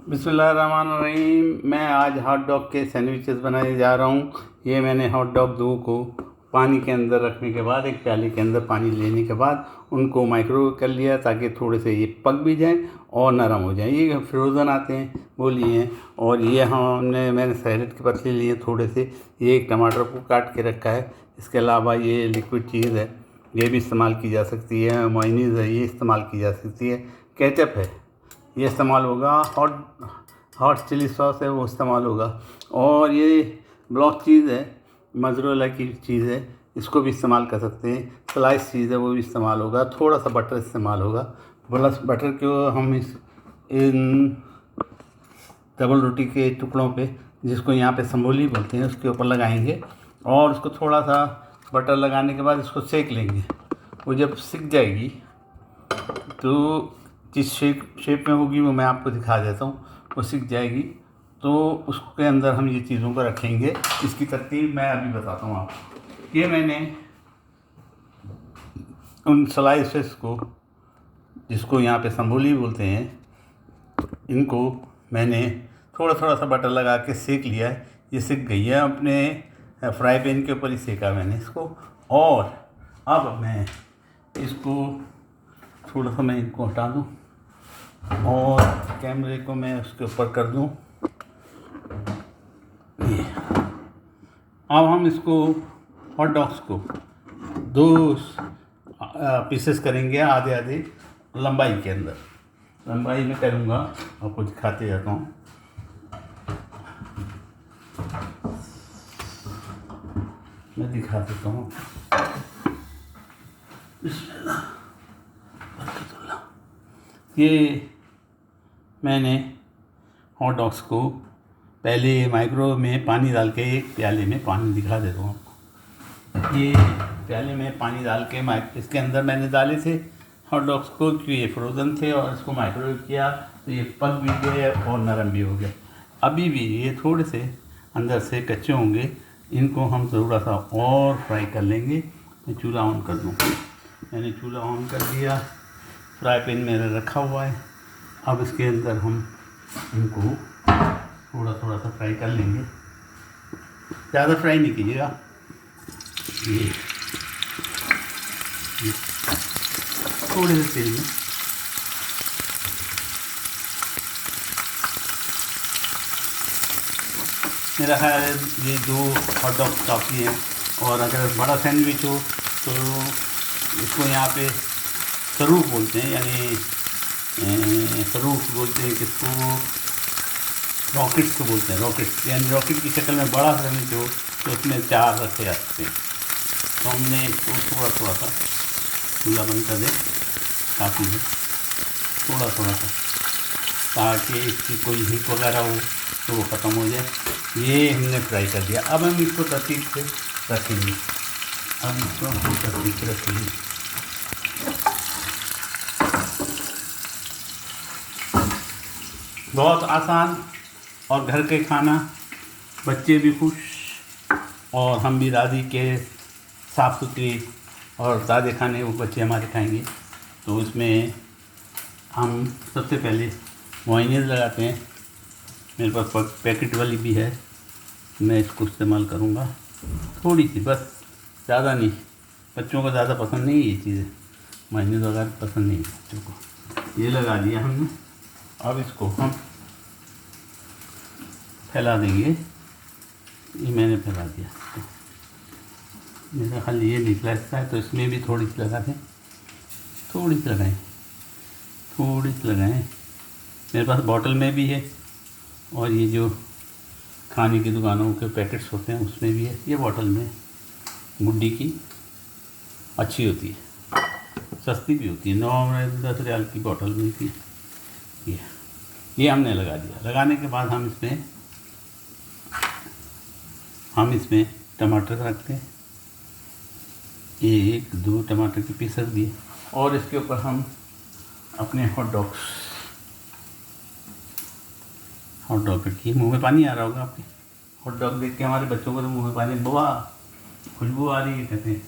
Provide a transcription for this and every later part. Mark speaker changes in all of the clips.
Speaker 1: बिस्मिल्लाहिर्रहमानिर्रहीम। मैं आज हॉट डॉग के सैंडविचेस बनाने जा रहा हूँ। ये मैंने हॉट डॉग दो को पानी के अंदर रखने के बाद, एक प्याले के अंदर पानी लेने के बाद उनको माइक्रोवेव कर लिया ताकि थोड़े से ये पक भी जाएं और नरम हो जाएं। ये फ्रोज़न आते हैं वो लिए हैं। और ये मैंने सैलेड के पत्ते लिए थोड़े से। ये एक टमाटर को काट के रखा है। इसके अलावा ये लिक्विड चीज़ है, ये भी इस्तेमाल की जा सकती है। मेयोनीज़ है, ये इस्तेमाल की जा सकती है। केचप है, ये इस्तेमाल होगा। हॉट चिली सॉस है, वो इस्तेमाल होगा। और ये ब्लॉक चीज़ है, मोज़रेला की चीज़ है, इसको भी इस्तेमाल कर सकते हैं। स्लाइस चीज़ है, वो भी इस्तेमाल होगा। थोड़ा सा बटर इस्तेमाल होगा। प्लस बटर को हम इन डबल रोटी के टुकड़ों पे, जिसको यहाँ पे संबोली बोलते हैं, उसके ऊपर लगाएंगे और उसको थोड़ा सा बटर लगाने के बाद इसको सेक लेंगे। वो जब सिक जाएगी तो जिस शेप में होगी वो मैं आपको दिखा देता हूँ। वो सिक जाएगी तो उसके अंदर हम ये चीज़ों को रखेंगे। इसकी तरतीब मैं अभी बताता हूँ आपको। ये मैंने उन स्लाइसेस को, जिसको यहाँ पे संबोली बोलते हैं, इनको मैंने थोड़ा थोड़ा सा बटर लगा के सेक लिया है। ये सिक गई है। अपने फ्राई पैन के ऊपर ही सेका मैंने इसको। और अब मैं इसको थोड़ा सा मैं इनको हटा दूँ और कैमरे को मैं उसके ऊपर कर दूँ। ये अब हम इसको हॉट डॉग्स को दो पीसेस करेंगे, आधे आधे लंबाई के अंदर। लंबाई में करूँगा, आपको दिखाते जाता हूँ। मैं दिखा देता हूँ। ये मैंने हॉट डॉग्स को पहले माइक्रोवेव में पानी डाल के, एक प्याले में पानी दिखा देता हूँ आपको। ये प्याले में पानी डाल के इसके अंदर मैंने डाले थे हॉट डॉग्स को, क्योंकि ये फ्रोज़न थे। और इसको माइक्रोवेव किया तो ये पक भी गए और नरम भी हो गए। अभी भी ये थोड़े से अंदर से कच्चे होंगे। इनको हम थोड़ा सा और फ्राई कर लेंगे। मैं चूल्हा ऑन कर दूँ। मैंने चूल्हा ऑन कर दिया। फ्राई पैन मेरा रखा हुआ है। अब इसके अंदर हम इनको थोड़ा थोड़ा सा फ्राई कर लेंगे। ज़्यादा फ्राई नहीं कीजिएगा। ये थोड़े से तेल में मेरा ख्याल है ये दो हॉट डॉग काफ़ी हैं। और अगर बड़ा सैंडविच हो तो इसको यहाँ पे सरूफ बोलते हैं, यानी सरूफ बोलते हैं, किसको रॉकेट्स को बोलते हैं। रॉकेट्स यानी रॉकेट की शक्ल में बड़ा सैंडविच हो तो उसमें 4 रखे जाते हैं। तो हमने इसको थोड़ा थोड़ा सा चूल्हा बंद कर दे, काफ़ी है, थोड़ा थोड़ा सा, ताकि इसकी कोई हीट वगैरह हो तो वो ख़त्म हो जाए। ये हमने फ्राई कर दिया। अब हम इसको तरतीब से रखेंगे। अब इसको हम तरतीब से रखेंगे। बहुत आसान और घर के खाना, बच्चे भी खुश और हम भी राज़ी के साफ़ सुथरे और ताज़े खाने वो बच्चे हमारे खाएंगे। तो इसमें हम सबसे पहले मेयोनीज़ लगाते हैं। मेरे पास पैकेट वाली भी है, मैं इसको इस्तेमाल करूँगा थोड़ी सी, बस ज़्यादा नहीं। बच्चों को ज़्यादा पसंद नहीं है ये चीज़ें, मेयोनीज़ वगैरह पसंद नहीं है बच्चों को। ये लगा लिया हमने। अब इसको हम फैला देंगे। ये मैंने फैला दिया। तो मेरा ख्याल ये निकला हिस्सा है तो इसमें भी थोड़ी सी लगा दें। थोड़ी सी लगाएं, थोड़ी सी लगाएं। मेरे पास बॉटल में भी है और ये जो खाने की दुकानों के पैकेट्स होते हैं उसमें भी है। ये बॉटल में गुड्डी की अच्छी होती है, सस्ती भी होती है। 9-10 रियाल की बॉटल मिलती है। ये हमने लगा दिया। लगाने के बाद हम इसमें टमाटर रखते हैं। 1-2 टमाटर के पीस रख दिए और इसके ऊपर हम अपने हॉट डॉग रखिए। मुंह में पानी आ रहा होगा आपके। हॉट डॉग देख के हमारे बच्चों को तो मुंह में पानी, बुआ खुशबू आ रही है, कहते हैं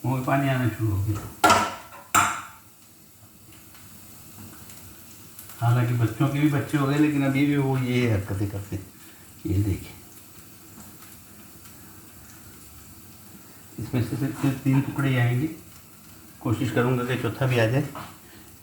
Speaker 1: मुंह में पानी आना शुरू हो गया। हालांकि बच्चों के भी बच्चे हो गए, लेकिन अभी भी वो ये हरकतें करते हैं। ये देखिए, इसमें से सिर्फ 3 टुकड़े ही आएंगे। कोशिश करूँगा कि चौथा भी आ जाए,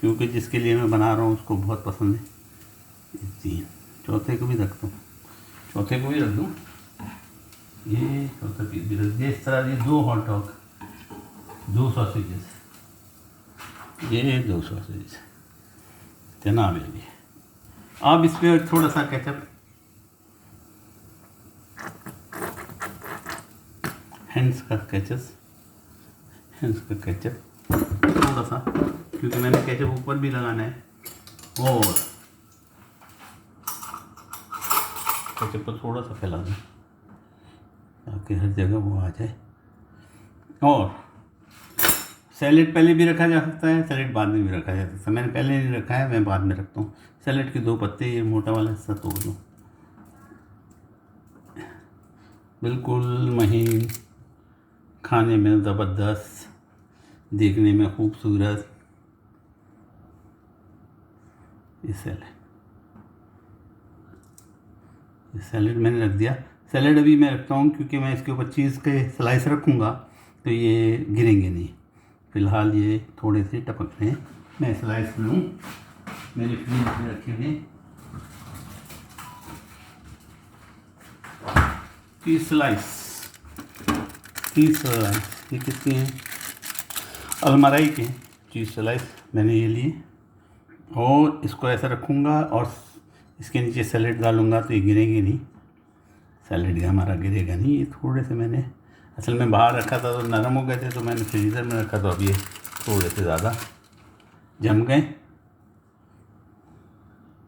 Speaker 1: क्योंकि जिसके लिए मैं बना रहा हूँ उसको बहुत पसंद है। ये 3, चौथे को भी रख दूँ, चौथे को भी रख दूँ, ये चौथा पीस भी रख दिया। इस तरह ये 2 हॉट डॉग, 2 सॉसेजेस, ये 2 सॉसेजेस जनाब। ये अब इस पर थोड़ा सा केचप, हैंड्स का केचप थोड़ा सा, क्योंकि मैंने केचप ऊपर भी लगाना है, और केचप को थोड़ा सा फैला दूँ ताकि हर जगह वो आ जाए। और सैलेड पहले भी रखा जा सकता है, सैलेड बाद में भी रखा जा सकता है। मैंने पहले नहीं रखा है, मैं बाद में रखता हूँ। सैलेड के 2 पत्ते, ये मोटा वाला हिस्सा तोड़ लो, बिल्कुल महीन, खाने में ज़बरदस्त, देखने में खूबसूरत। ये सैलेड मैंने रख दिया। सैलेड अभी मैं रखता हूँ क्योंकि मैं इसके ऊपर चीज़ के स्लाइस रखूँगा तो ये गिरेंगे नहीं। फ़िलहाल ये थोड़े से टपक रहे हैं। मैं स्लाइस लूँ, मेरे फ्रीज में रखे हुए चीज़ स्लाइस। ये किसके हैं? अलमराई के चीज़ स्लाइस मैंने ये लिए, और इसको ऐसा रखूँगा और इसके नीचे सैलेड डालूँगा तो ये गिरेंगे नहीं। सैलेड हमारा गिरेगा नहीं। ये थोड़े से मैंने असल में बाहर रखा था तो नरम हो गए थे, तो मैंने फ्रीज़र में रखा, तो अब ये थोड़े से ज़्यादा जम गए।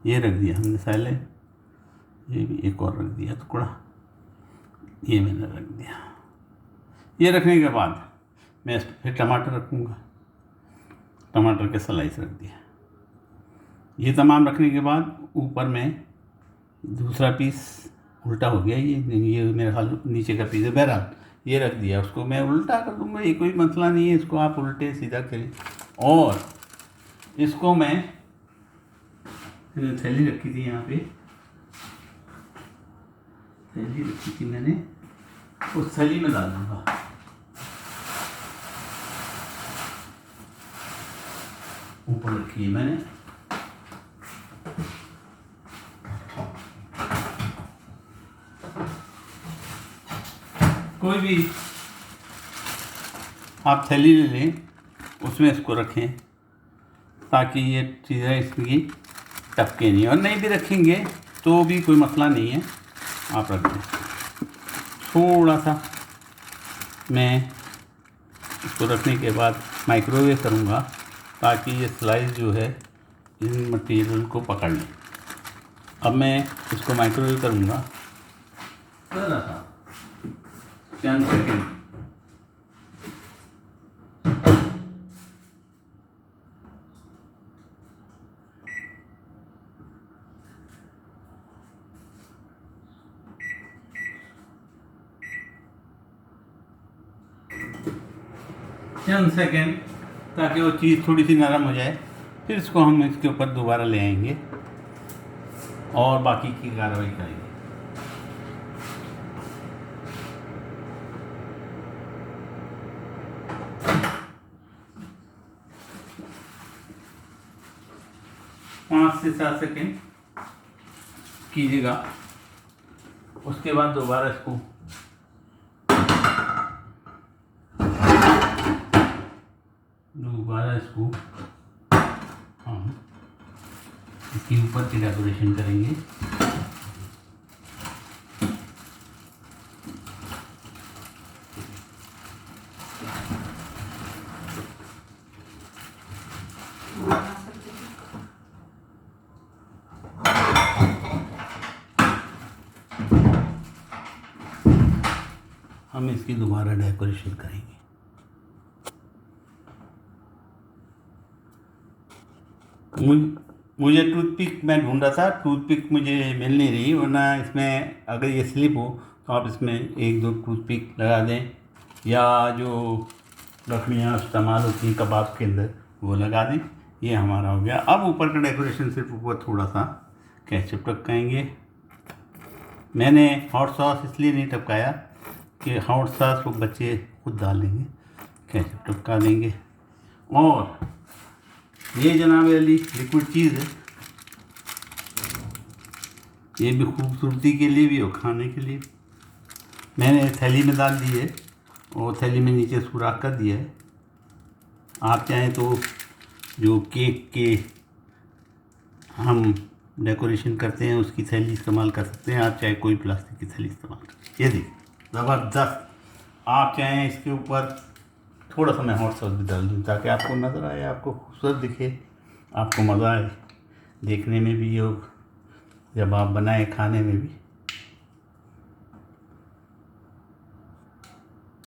Speaker 1: ये रख दिया हमने सैलेड, ये भी एक और रख दिया टुकड़ा, ये मैंने रख दिया। ये रखने के बाद मैं फिर टमाटर रखूँगा, टमाटर के स्लाइस रख दिया। ये तमाम रखने के बाद ऊपर में दूसरा पीस उल्टा हो गया, ये मेरे ख्याल नीचे का पीस है, बहरहाल ये रख दिया। उसको मैं उल्टा कर दूँगा, ये कोई मसला नहीं है, इसको आप उल्टे सीधा करें। और इसको मैं थैली रखी थी, यहाँ पे थैली रखी थी मैंने, उस थैली में डाल दूँगा। ऊपर रखी है मैंने, कोई भी आप थैली ले लें, उसमें इसको रखें ताकि ये चीज़ें इसकी टपके नहीं, और नहीं भी रखेंगे तो भी कोई मसला नहीं है, आप रख दें। थोड़ा सा मैं इसको रखने के बाद माइक्रोवेव करूँगा ताकि ये स्लाइस जो है इन मटेरियल को पकड़ लें। अब मैं इसको माइक्रोवेव करूँगा ज़रा सा 10 सेकेंड। ताकि वो चीज़ थोड़ी सी नरम हो जाए, फिर इसको हम इसके ऊपर दोबारा ले आएंगे और बाकी की कार्रवाई करेंगे। पाँच से 7 सेकेंड कीजिएगा, उसके बाद दोबारा इसको हम इसके ऊपर की डेकोरेशन करेंगे। हम इसकी दोबारा डेकोरेशन करेंगे। मुझे टूथपिक मैं ढूंढ रहा था, टूथपिक मुझे मिल नहीं रही, वरना इसमें अगर ये स्लिप हो तो आप इसमें 1-2 टूथपिक लगा दें, या जो लकड़ियाँ इस्तेमाल होती हैं कबाब के अंदर वो लगा दें। ये हमारा हो गया। अब ऊपर का डेकोरेशन सिर्फ ऊपर थोड़ा सा केचप टपकाएंगे। मैंने हॉट सॉस इसलिए नहीं टपकाया कि हॉट सॉस वो बच्चे खुद डाल देंगे, केचप टपका देंगे। और ये जनाब वाली लिक्विड चीज़ है, ये भी खूबसूरती के लिए भी और खाने के लिए। मैंने थैली में डाल दी है और थैली में नीचे सुराख कर दिया है। आप चाहें तो जो केक के हम डेकोरेशन करते हैं उसकी थैली इस्तेमाल कर सकते हैं, आप चाहे कोई प्लास्टिक की थैली इस्तेमाल करें। ये देखिए ज़बरदस्त। आप चाहें इसके ऊपर थोड़ा सा मैं हॉट सॉस भी डाल दूँ ताकि आपको नज़र आए, आपको खूबसूरत दिखे, आपको मज़ा आए देखने में भी और जब आप बनाएं खाने में भी।